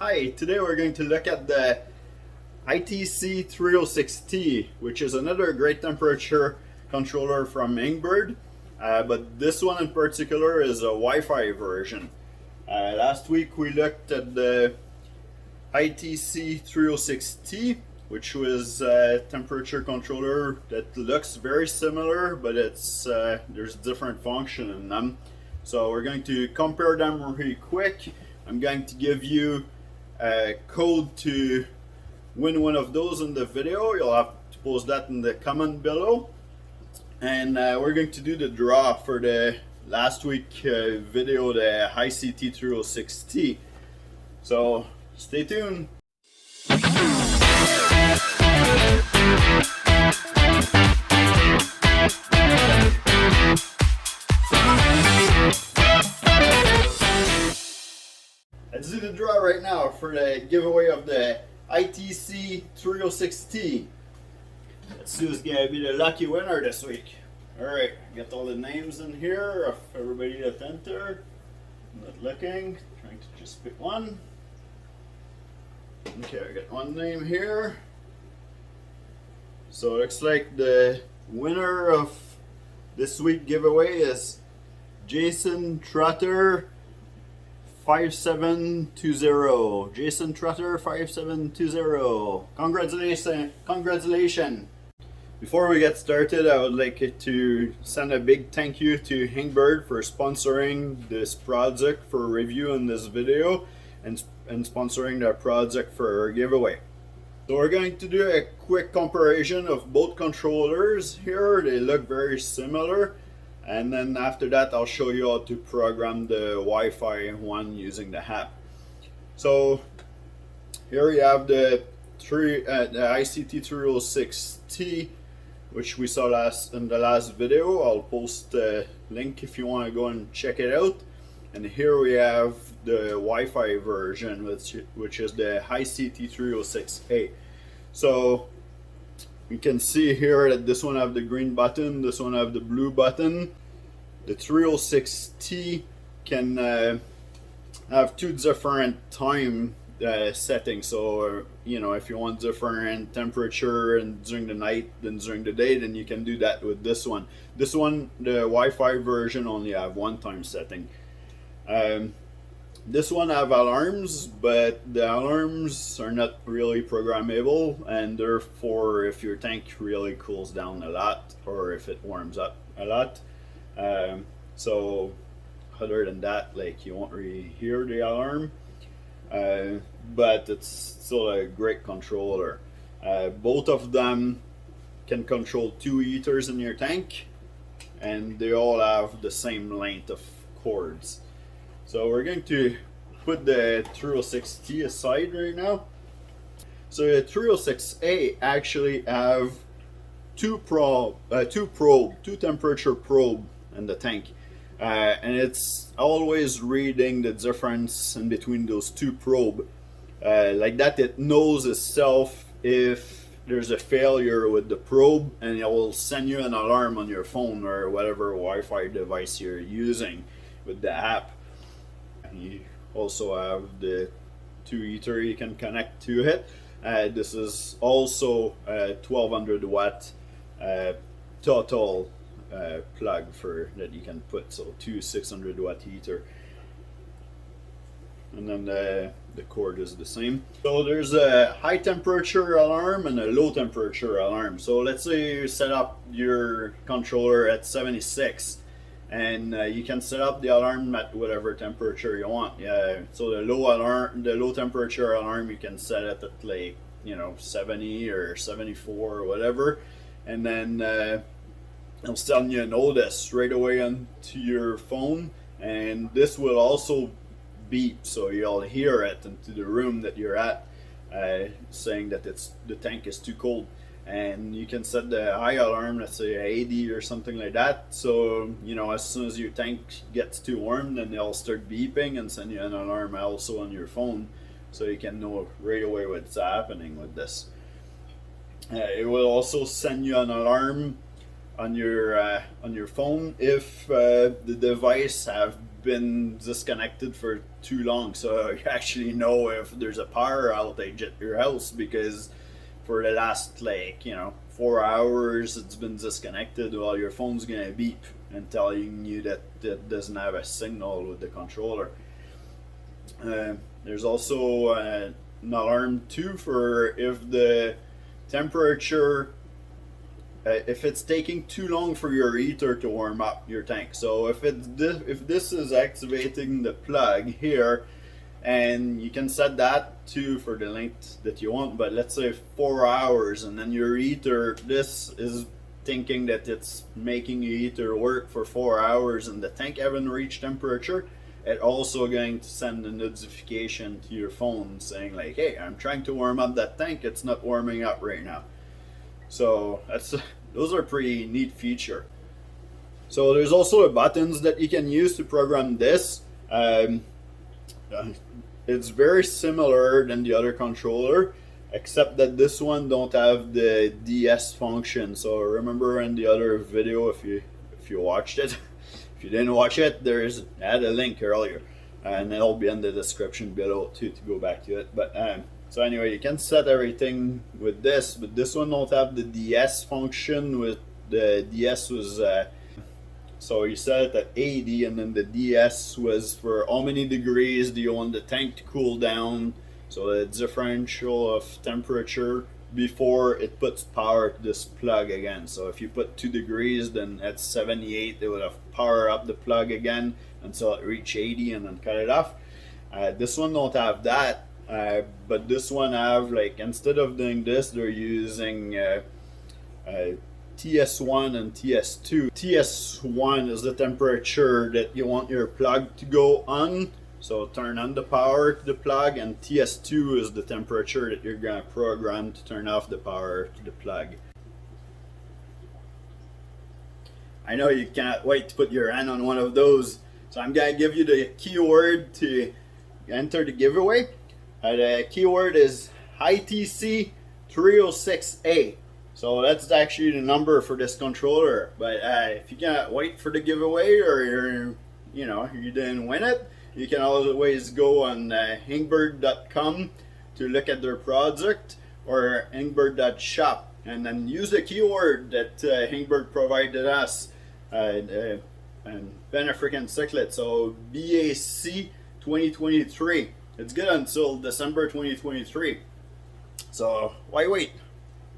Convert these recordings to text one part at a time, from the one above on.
Hi, today we're going to look at the ITC-306T, which is another great temperature controller from INKBIRD, but this one in particular is a Wi-Fi version. Last week we looked at the ITC-306T, which was a temperature controller that looks very similar, but there's different function in them. So we're going to compare them really quick. I'm going to give you a code to win one of those in the video. You'll have to post that in the comment below. And we're going to do the draw for the last week video, the ICT-306T. So stay tuned. Let's do the draw right now for the giveaway of the ITC-306T. Let's see who's gonna be the lucky winner this week. Alright, get all the names in here of everybody that entered. I'm not looking, trying to just pick one. Okay, I got one name here. So it looks like the winner of this week giveaway is Jason Trotter 5720. Jason Trotter 5720. Congratulations. Before we get started, I would like to send a big thank you to INKBIRD for sponsoring this project for review in this video and sponsoring the project for our giveaway. So we're going to do a quick comparison of both controllers here. They look very similar. And then after that, I'll show you how to program the Wi-Fi one using the app. So here you have the ICT-306T, which we saw in the last video. I'll post the link if you want to go and check it out. And here we have the Wi-Fi version, which is the ICT-306A. So you can see here that this one have the green button, this one have the blue button. The 306T can have two different time settings. So you know, if you want different temperature and during the night than during the day, then you can do that with this one. This one, the Wi-Fi version, only have one time setting. This one have alarms, but the alarms are not really programmable, and therefore if your tank really cools down a lot or if it warms up a lot, so other than that, like, you won't really hear the alarm, but it's still a great controller. Both of them can control two heaters in your tank, and they all have the same length of cords. So we're going to put the 306T aside right now. So the 306A actually have two temperature probe in the tank, and it's always reading the difference in between those two probe. Like that, it knows itself if there's a failure with the probe, and it will send you an alarm on your phone or whatever Wi-Fi device you're using with the app. You also have the two heater you can connect to it. This is also a 1200 watt total plug for that you can put, so two 600 watt heater, and then the cord is the same. So there's a high temperature alarm and a low temperature alarm. So let's say you set up your controller at 76, and you can set up the alarm at whatever temperature you want. So the low temperature alarm, you can set it at, like, you know, 70 or 74 or whatever, and then it'll send you a notice right away onto your phone, and this will also beep, so you'll hear it into the room that you're at, saying that the tank is too cold. And you can set the high alarm, let's say 80 or something like that. So, you know, as soon as your tank gets too warm, then they'll start beeping and send you an alarm also on your phone, so you can know right away what's happening with this. It will also send you an alarm on your phone if the device have been disconnected for too long, so you actually know if there's a power outage at your house, because for the last, like, 4 hours it's been disconnected. Well, your phone's gonna beep and telling you that it doesn't have a signal with the controller. There's also an alarm too for if the temperature, if it's taking too long for your heater to warm up your tank. So if this is activating the plug here, and you can set that too for the length that you want, but let's say 4 hours, and then your heater, this is thinking that it's making your heater work for 4 hours and the tank haven't reached temperature, it also going to send a notification to your phone saying like, hey, I'm trying to warm up that tank, it's not warming up right now. So those are pretty neat feature. So there's also buttons that you can use to program this. It's very similar than the other controller, except that this one don't have the DS function. So remember in the other video, if you watched it, if you didn't watch it, I had a link earlier, and it'll be in the description below too to go back to it. But so anyway, you can set everything with this, but this one don't have the DS function. With the DS was so you set it at 80, and then the DS was for how many degrees do you want the tank to cool down, so the differential of temperature before it puts power to this plug again. So if you put 2 degrees, then at 78 it would have power up the plug again until it reach 80 and then cut it off. This one don't have that, but this one have, like, instead of doing this, they're using TS1 and TS2. TS1 is the temperature that you want your plug to go on, so turn on the power to the plug, and TS2 is the temperature that you're going to program to turn off the power to the plug. I know you can't wait to put your hand on one of those, so I'm going to give you the keyword to enter the giveaway. The keyword is ITC-306A. So that's actually the number for this controller. But if you can't wait for the giveaway, or you didn't win it, you can always go on INKBIRD.com to look at their product, or INKBIRD.shop, and then use the keyword that INKBIRD provided us, and Benafrican Cyclet. So BAC 2023. It's good until December 2023. So why wait?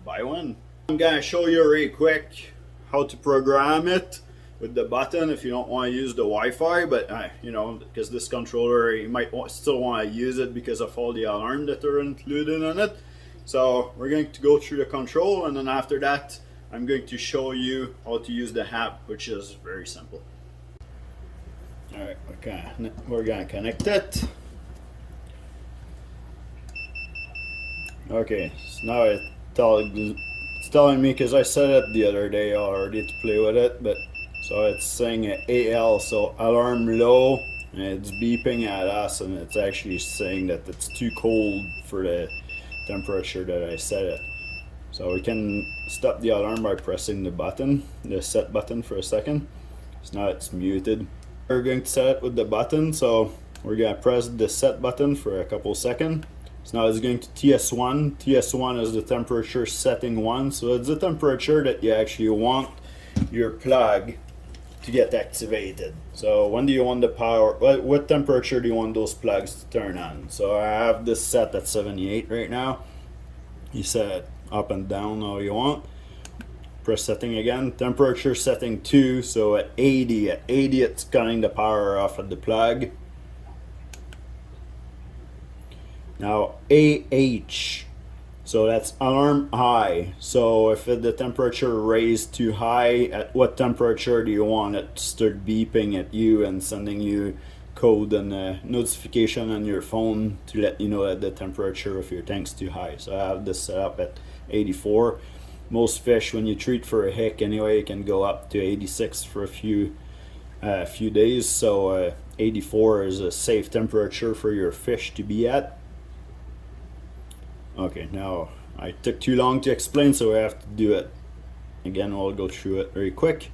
Buy one. I'm gonna show you really quick how to program it with the button if you don't want to use the Wi-Fi, but because this controller, you might still want to use it because of all the alarm that are included in it. So we're going to go through the control, and then after that I'm going to show you how to use the app, which is very simple. Alright, we're gonna connect it. Okay, so now it's telling me, because I set it the other day already to play with it, but so it's saying AL, so alarm low, and it's beeping at us, and it's actually saying that it's too cold for the temperature that I set it. So we can stop the alarm by pressing the button, the set button, for a second. So now it's muted. We're going to set it with the button, so we're going to press the set button for a couple seconds. So now it's going to TS1. TS1 is the temperature setting 1, so it's the temperature that you actually want your plug to get activated. So when do you want the power, what temperature do you want those plugs to turn on? So I have this set at 78 right now. You set it up and down how you want. Press setting again, temperature setting 2, so at 80 it's cutting the power off of the plug. Now AH, so that's alarm high. So if the temperature raised too high, at what temperature do you want it to start beeping at you and sending you code and a notification on your phone to let you know that the temperature of your tank's too high? So I have this set up at 84. Most fish, when you treat for a hick anyway, can go up to 86 for a few days. So 84 is a safe temperature for your fish to be at. Okay, now I took too long to explain, so I have to do it again. We'll go through it very quick.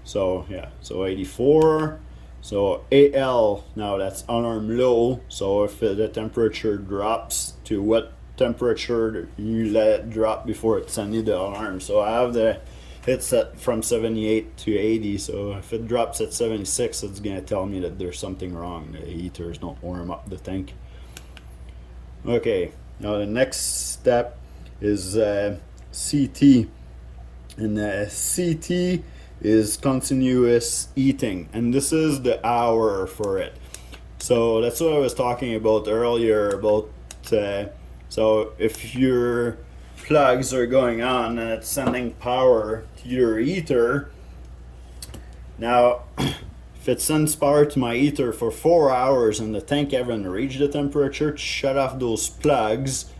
So yeah, so 84, So AL, now that's alarm low. So if the temperature drops to what temperature, you let it drop before it sends you the alarm. So I have the hit set from 78 to 80. So if it drops at 76, it's gonna tell me that there's something wrong. The heaters don't warm up the tank. Okay, now the next step is CT, and CT is continuous eating, and this is the hour for it. So that's what I was talking about earlier about so if your plugs are going on and it's sending power to your heater, now if it sends power to my heater for 4 hours and the tank haven't reached the temperature to shut off those plugs,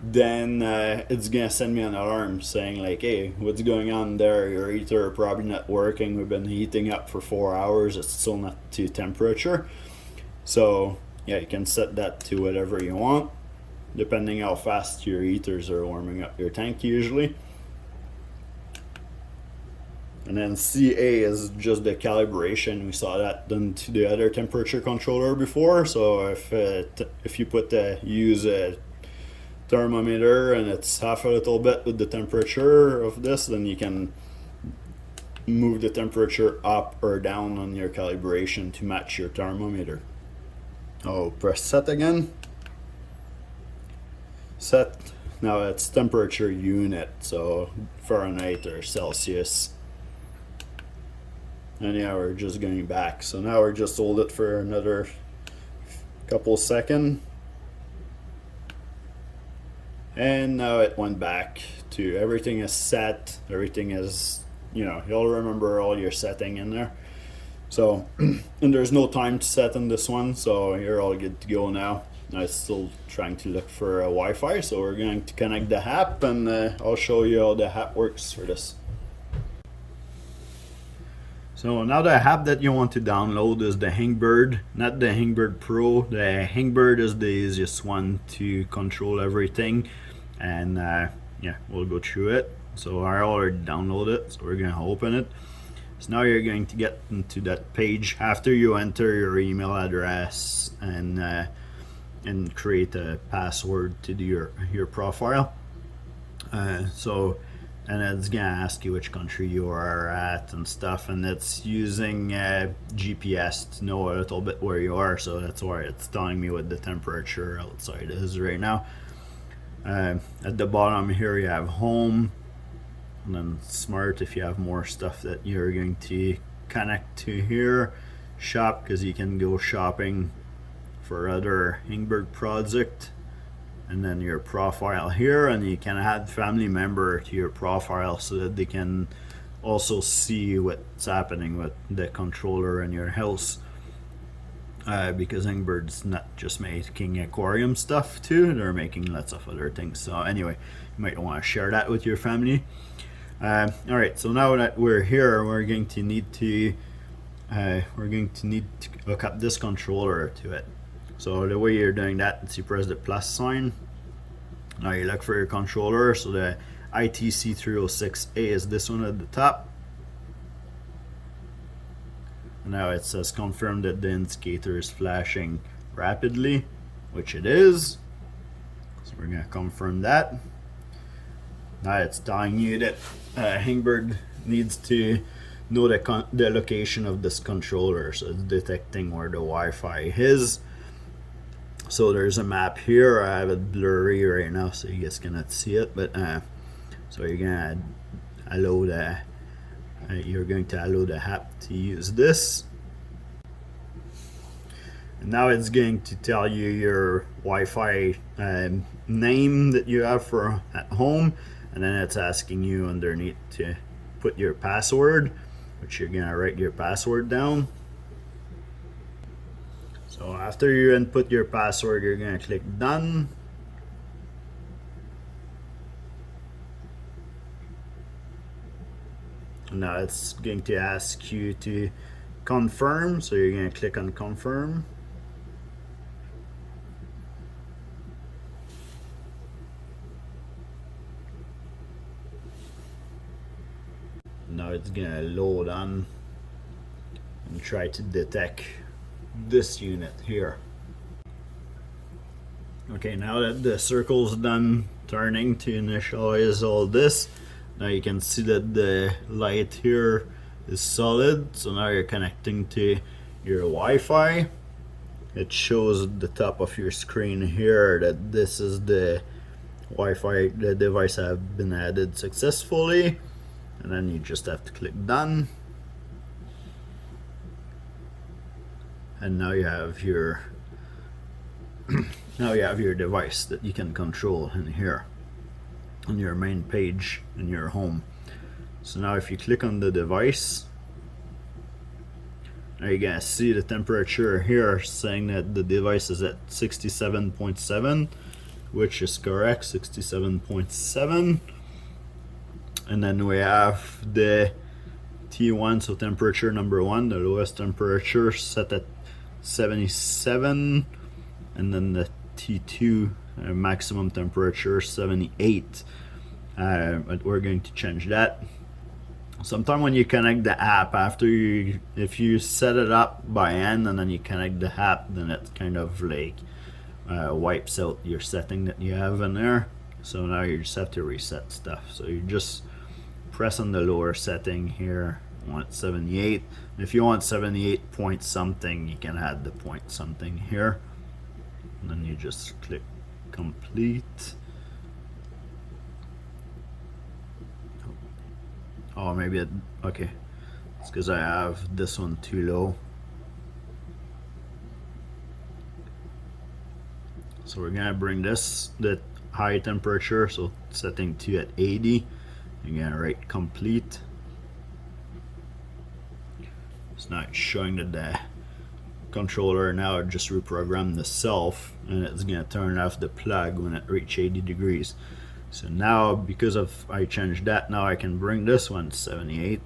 then it's gonna send me an alarm saying like, hey, what's going on there? Your heater probably not working. We've been heating up for 4 hours. It's still not to temperature. So yeah, you can set that to whatever you want, depending how fast your heaters are warming up your tank usually. And then CA is just the calibration. We saw that done to the other temperature controller before. So if you use a thermometer and it's off a little bit with the temperature of this, then you can move the temperature up or down on your calibration to match your thermometer. Oh, press set again. Set. Now it's temperature unit, so Fahrenheit or Celsius. And yeah, we're just going back. So now we're just hold it for another couple seconds. And now it went back to everything is set. Everything is, you'll remember all your setting in there. So, and there's no time to set in this one, so you're all good to go now. I'm still trying to look for a Wi-Fi, so we're going to connect the app, and I'll show you how the app works for this. So now the app that you want to download is the INKBIRD, not the INKBIRD Pro. The INKBIRD is the easiest one to control everything, and yeah, we'll go through it. So I already downloaded it, so we're going to open it. So now you're going to get into that page after you enter your email address and create a password to do your profile. And it's gonna ask you which country you are at and stuff, and it's using GPS to know a little bit where you are, so that's why it's telling me what the temperature outside is right now. At the bottom here you have home, and then smart if you have more stuff that you're going to connect to here. Shop, because you can go shopping for other INKBIRD project. And then your profile here, and you can add family member to your profile so that they can also see what's happening with the controller in your house, because INKBIRD's not just making aquarium stuff too, they're making lots of other things. So anyway, you might want to share that with your family. Alright, so now that we're here, we're going to need to hook up this controller to it. So the way you're doing that is you press the plus sign. Now you look for your controller. So the ITC-306A is this one at the top. Now it says confirm that the indicator is flashing rapidly, which it is. So we're going to confirm that. Now it's telling you that INKBIRD needs to know the location of this controller. So it's detecting where the Wi-Fi is. So there's a map here. I have it blurry right now, so you guys cannot see it. But so you're gonna allow the app to use this. And now it's going to tell you your Wi-Fi name that you have for at home, and then it's asking you underneath to put your password, which you're gonna write your password down. So after you input your password, you're going to click done. Now it's going to ask you to confirm, so you're going to click on confirm. Now it's going to load on. and try to detect this unit here. Okay, now that the circle's done turning to initialize all this, now you can see that the light here is solid. So now you're connecting to your Wi-Fi. It shows at the top of your screen here that this is the Wi-Fi, the device have been added successfully, and then you just have to click done, and now you have your now you have your device that you can control in here on your main page in your home. So now if you click on the device, now you're gonna see the temperature here saying that the device is at 67.7, which is correct, 67.7. And then we have the T1, so temperature number 1, the lowest temperature set at 77, and then the T2 maximum temperature 78. But we're going to change that. Sometime when you connect the app, if you set it up by hand and then you connect the app, then it kind of like wipes out your setting that you have in there. So now you just have to reset stuff. So you just press on the lower setting here. I want 78. If you want 78 point something, you can add the point something here, and then you just click complete. Oh, maybe it, okay, it's because I have this one too low. So we're gonna bring this, the high temperature, so setting 2 at 80. You're gonna write complete. It's not showing that the controller now just reprogrammed itself, and it's gonna turn off the plug when it reaches 80 degrees. So now, because of I changed that, now I can bring this one to 78.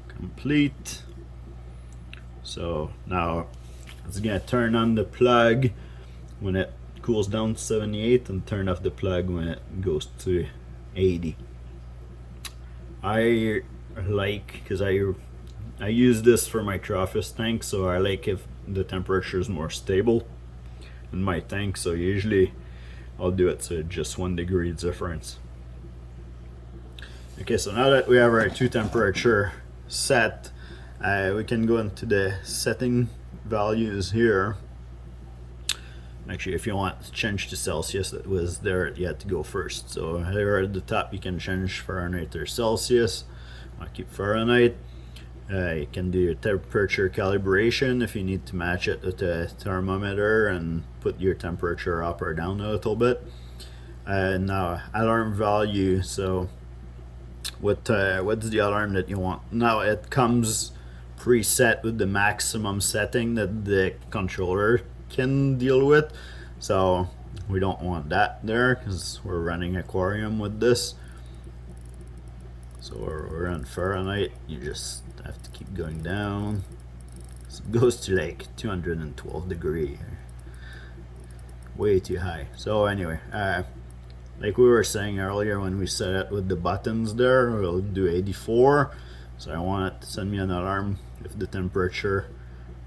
Complete. So now it's gonna turn on the plug when it cools down to 78 and turn off the plug when it goes to 80. I like, because I use this for my Trophes tank, so I like if the temperature is more stable in my tank, so usually I'll do it so just 1 degree difference. Okay, so now that we have our 2 temperature set, we can go into the setting values here. Actually, if you want to change to Celsius, that was there, you had to go first. So here at the top you can change Fahrenheit or Celsius. I'll keep Fahrenheit. You can do your temperature calibration if you need to match it with a thermometer and put your temperature up or down a little bit. Now alarm value, so what's the alarm that you want? Now it comes preset with the maximum setting that the controller can deal with, so we don't want that there because we're running Aquarium with this. So we're on Fahrenheit. You just have to keep going down. So it goes to like 212 degrees, way too high. So anyway, like we were saying earlier, when we set it with the buttons there, we'll do 84. So I want it to send me an alarm if the temperature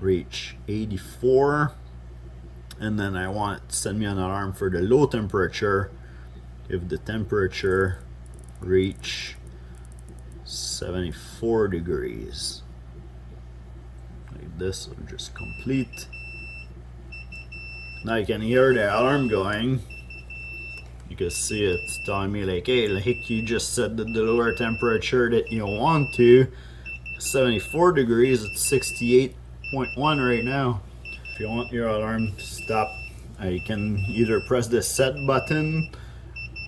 reach 84, and then I want it to send me an alarm for the low temperature if the temperature reach 74 degrees. Like this, or just complete. Now you can hear the alarm going. You can see it's telling me like, hey, like you just set the lower temperature that you want to 74 degrees. It's 68.1 right now. If you want your alarm to stop, you can either press the set button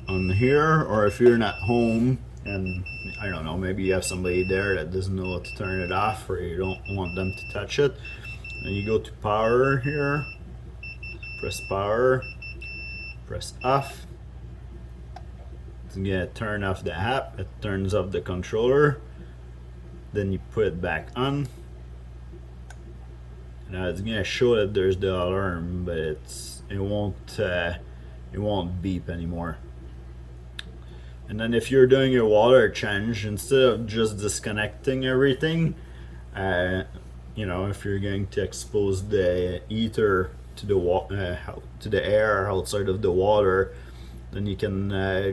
on here, or if you're not home and I don't know, maybe you have somebody there that doesn't know how to turn it off, or you don't want them to touch it, then you go to power here, press power, press off. It's gonna turn off the app, it turns off the controller, then you put it back on. Now it's gonna show that there's the alarm, but it won't beep anymore. And then if you're doing your water change, instead of just disconnecting everything, you know, if you're going to expose the heater to the air outside of the water, then you can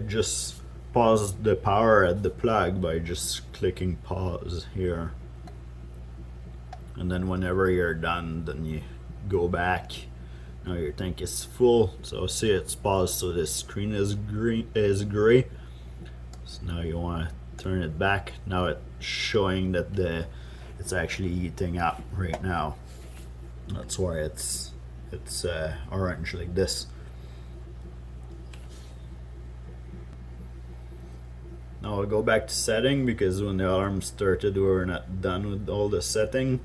just pause the power at the plug by just clicking pause here. And then whenever you're done, then you go back. Now your tank is full, so see it's paused, so the screen is gray. So now you want to turn it back. Now it's showing that it's actually heating up right now. That's why it's orange like this. Now I'll go back to setting, because when the alarm started we were not done with all the setting.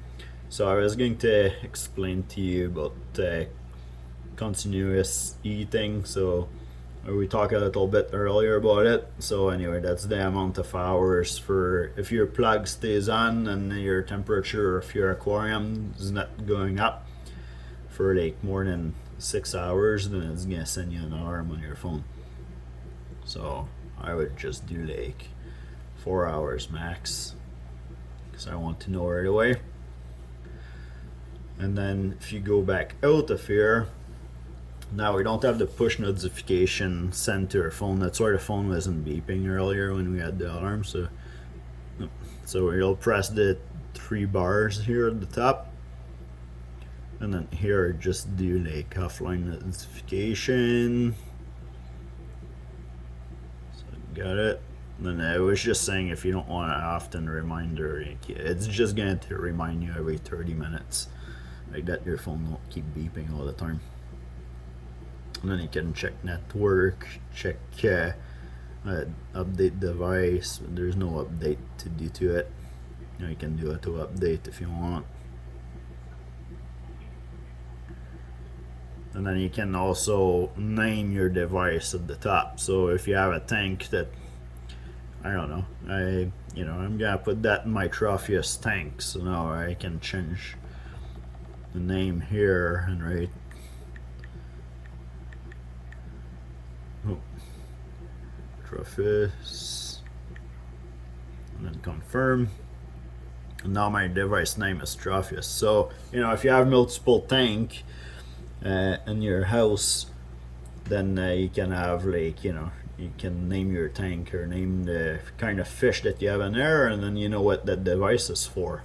So I was going to explain to you about continuous heating. So we talked a little bit earlier about it. So anyway, that's the amount of hours for if your plug stays on and your temperature of your aquarium is not going up for like more than 6 hours, then it's gonna send you an alarm on your phone. So I would just do like 4 hours max, because I want to know right away. And then if you go back out of here, now we don't have the push notification sent to our phone. That's why the phone wasn't beeping earlier when we had the alarm. So we'll press the 3 bars here at the top, and then here just do like offline notification. So got it. And then I was just saying, if you don't want an often reminder, it's just going to remind you every 30 minutes. Like that, your phone won't keep beeping all the time. And then you can check network, check update device. There's no update to do to it. You can do auto update if you want. And then you can also name your device at the top. So if you have a tank that, I don't know, I'm gonna put that in my Tropheus tank. So now I can change the name here and write Tropheus, and then confirm. And now my device name is Tropheus. So if you have multiple tank in your house, then you can have you can name your tank or name the kind of fish that you have in there, and then you know what that device is for.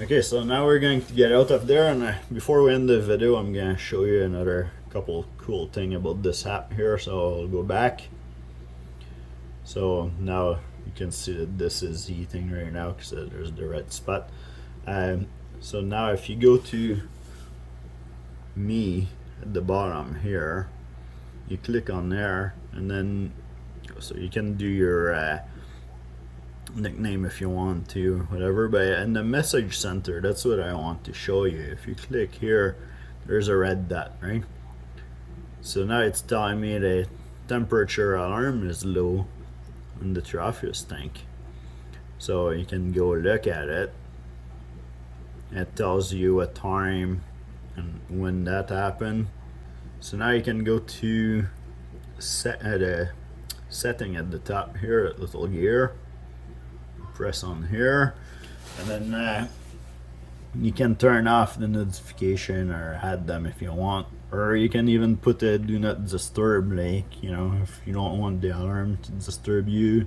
Okay, so now we're going to get out of there, and before we end the video, I'm going to show you another couple cool thing about this app here. So I'll go back. So now you can see that this is heating right now because there's the red spot. So now if you go to me at the bottom here, you click on there, and then so you can do your nickname if you want to, whatever. But in the message center, that's what I want to show you. If you click here, there's a red dot, right? So now it's telling me the temperature alarm is low in the Tropheus tank. So you can go look at it. It tells you what time and when that happened. So now you can go to the setting at the top here at little gear, press on here, and then you can turn off the notification or add them if you want, or you can even put a do not disturb, like if you don't want the alarm to disturb you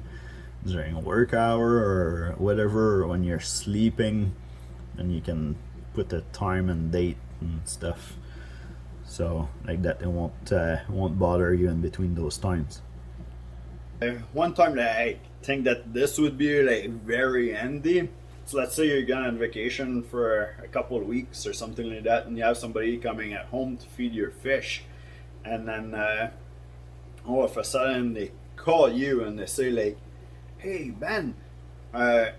during work hour or whatever, or when you're sleeping, then you can put a time and date and stuff, so like that it won't bother you in between those times. One time that I think that this would be like very handy. So let's say you're going on vacation for a couple of weeks or something like that, and you have somebody coming at home to feed your fish, and then all of a sudden they call you and they say like, "Hey Ben, I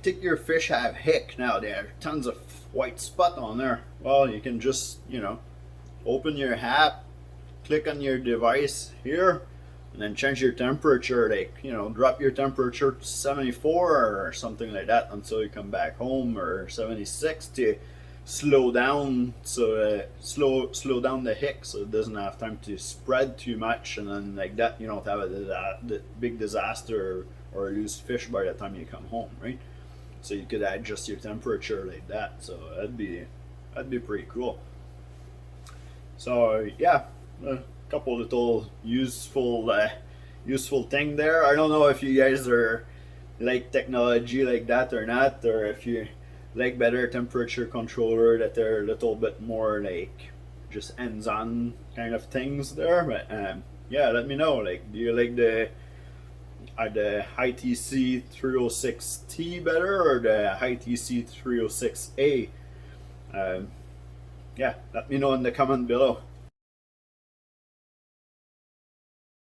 think your fish have hick now. There are tons of white spot on there." Well, you can just open your app, click on your device here, and then change your temperature, like drop your temperature to 74 or something like that until you come back home, or 76 to slow down, so slow down the hick so it doesn't have time to spread too much, and then like that you don't have a big disaster or lose fish by the time you come home, right? So you could adjust your temperature like that. So that'd be pretty cool. So yeah, a couple little useful thing there. I don't know if you guys are like technology like that or not, or if you like better temperature controller that are a little bit more like just hands-on kind of things there. But yeah, let me know. Like, do you like the ITC-306T better or the ITC-306A? Yeah, let me know in the comment below.